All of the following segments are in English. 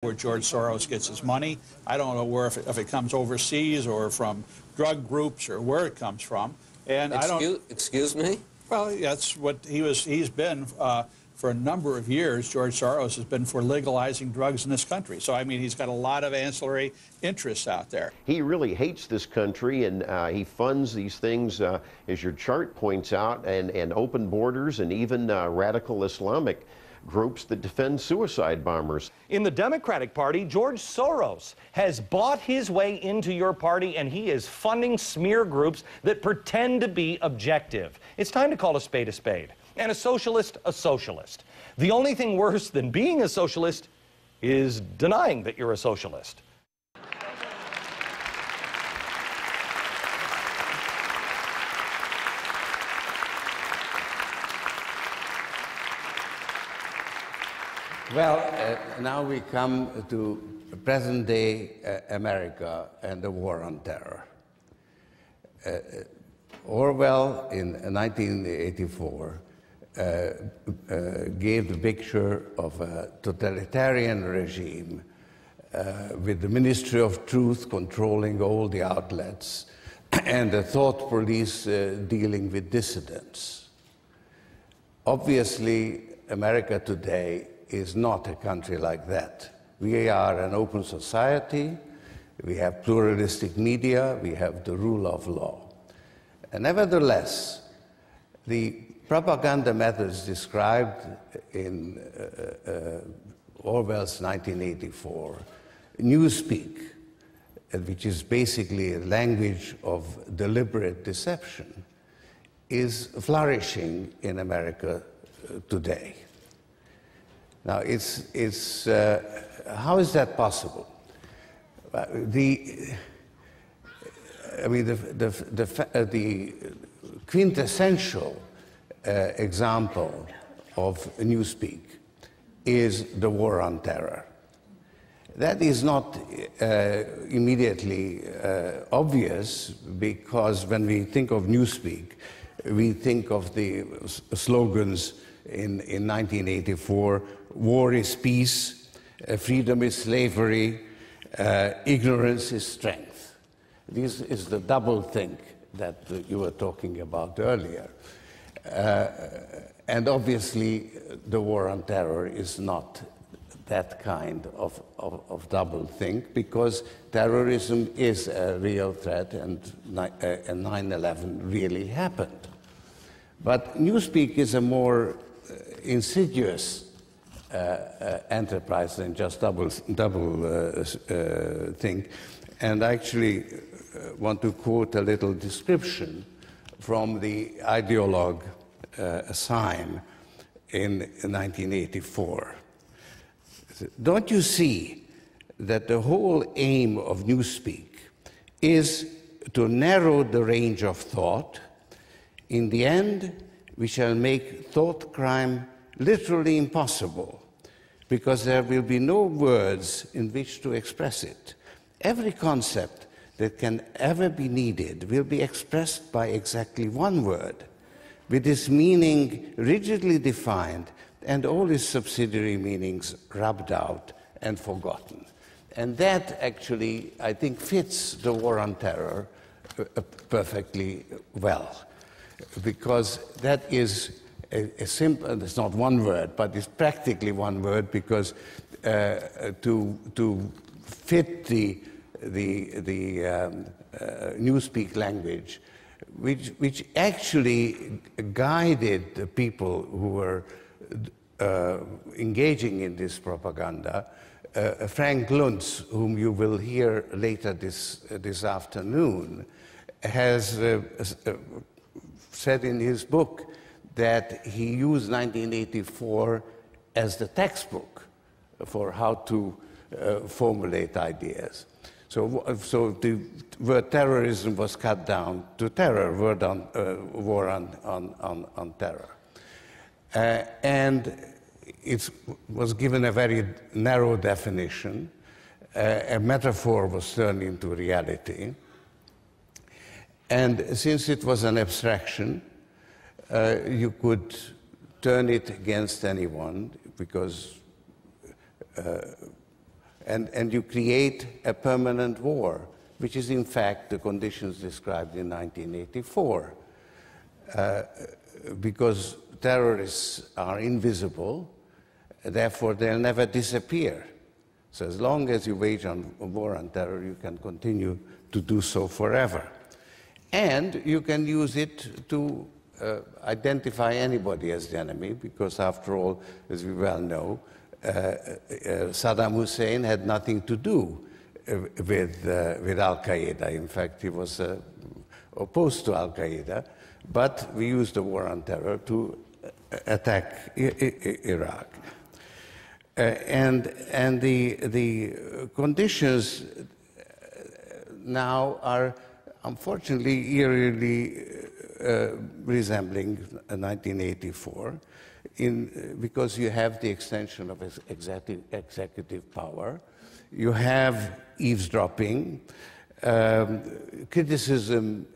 where George Soros gets his money. I don't know where, if it comes overseas or from drug groups or where it comes from. And Excuse me? Well, that's what he's been for a number of years. George Soros has been for legalizing drugs in this country. So, I mean, he's got a lot of ancillary interests out there. He really hates this country, and he funds these things, as your chart points out, and open borders and even radical Islamic groups that defend suicide bombers. In the Democratic Party, George Soros has bought his way into your party, and he is funding smear groups that pretend to be objective. It's time to call a spade, and a socialist a socialist. The only thing worse than being a socialist is denying that you're a socialist. Well, now we come to present-day America and the war on terror. Orwell, in 1984, gave the picture of a totalitarian regime with the Ministry of Truth controlling all the outlets and the thought police dealing with dissidents. Obviously, America today is not a country like that. We are an open society, we have pluralistic media, we have the rule of law. And nevertheless, the propaganda methods described in Orwell's 1984, newspeak, which is basically a language of deliberate deception, is flourishing in America today. Now, how is that possible? The quintessential example of newspeak is the war on terror. That is not immediately obvious, because when we think of newspeak, we think of the slogans in 1984, war is peace, freedom is slavery, ignorance is strength. This is the double think that you were talking about earlier. And obviously, the war on terror is not that kind of double think, because terrorism is a real threat, and 9/11 really happened. But newspeak is a more insidious enterprise than just double think. And I actually want to quote a little description from the ideologue Syme in 1984. Don't you see that the whole aim of newspeak is to narrow the range of thought? In the end, we shall make thought crime literally impossible, because there will be no words in which to express it. Every concept that can ever be needed will be expressed by exactly one word, with its meaning rigidly defined and all its subsidiary meanings rubbed out and forgotten. And that actually, I think, fits the war on terror perfectly well, because that is a simple, it's not one word, but it's practically one word, because to fit the newspeak language, which actually guided the people who were engaging in this propaganda. Frank Luntz, whom you will hear later this afternoon, has said in his book that he used 1984 as the textbook for how to formulate ideas. So the word terrorism was cut down to terror, war on terror. And it was given a very narrow definition. A metaphor was turned into reality. And since it was an abstraction, you could turn it against anyone, because and you create a permanent war, which is in fact the conditions described in 1984. Because terrorists are invisible, therefore they'll never disappear. So as long as you wage a war on terror, you can continue to do so forever. And you can use it to identify anybody as the enemy, because after all, as we well know, Saddam Hussein had nothing to do with Al-Qaeda. In fact, he was opposed to Al-Qaeda, but we used the war on terror to attack Iraq. And the conditions now are unfortunately eerily resembling 1984, because you have the extension of executive power, you have eavesdropping, criticism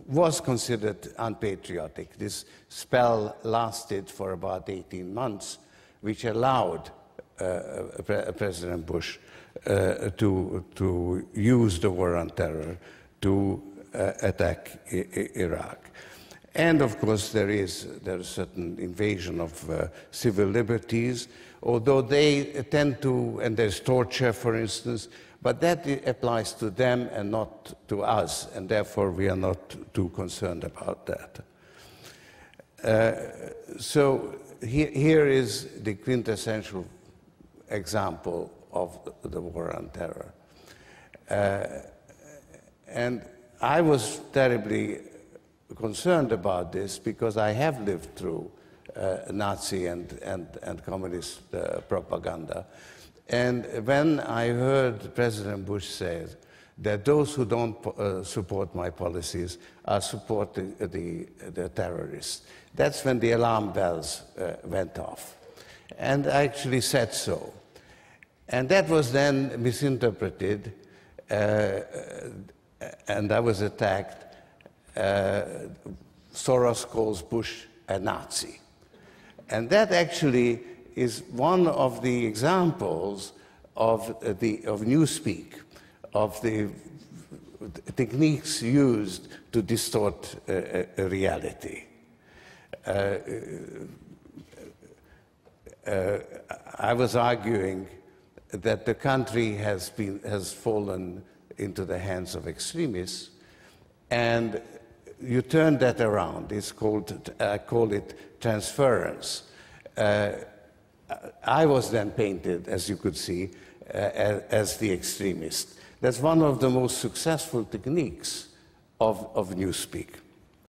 was considered unpatriotic. This spell lasted for about 18 months, which allowed President Bush to use the war on terror to attack Iraq. And of course, there is a certain invasion of civil liberties, although they tend to, and there's torture, for instance, but that applies to them and not to us, and therefore we are not too concerned about that. So here is the quintessential example of the war on terror. And I was terribly concerned about this because I have lived through Nazi and communist propaganda. And when I heard President Bush say that those who don't support my policies are supporting the terrorists, that's when the alarm bells went off. And I actually said so. And that was then misinterpreted, and I was attacked. Soros calls Bush a Nazi. And that actually is one of the examples of newspeak, of the techniques used to distort reality. I was arguing that the country has fallen into the hands of extremists, and you turn that around. It's called, I call it transference. I was then painted, as you could see, as the extremist. That's one of the most successful techniques of newspeak.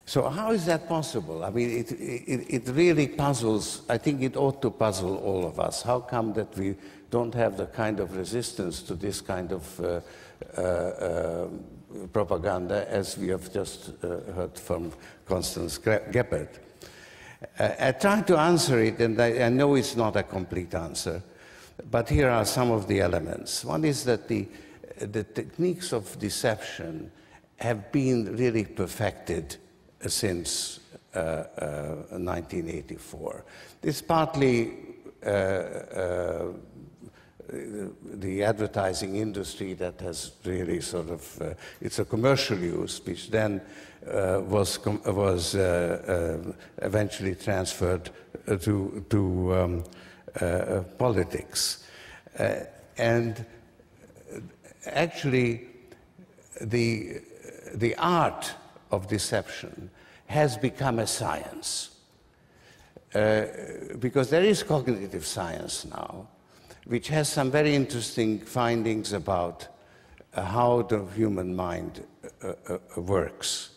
So how is that possible? I mean, it really puzzles, I think it ought to puzzle all of us. How come that we don't have the kind of resistance to this kind of propaganda as we have just heard from Constance Geppert? I tried to answer it, and I know it's not a complete answer, but here are some of the elements. One is that the techniques of deception have been really perfected since 1984. It's partly the advertising industry that has really sort of, it's a commercial use, which then was eventually transferred to politics. And actually, the art of deception has become a science. Because there is cognitive science now, which has some very interesting findings about how the human mind works.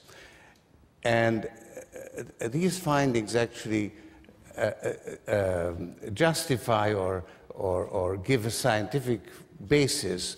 And these findings actually justify or give a scientific basis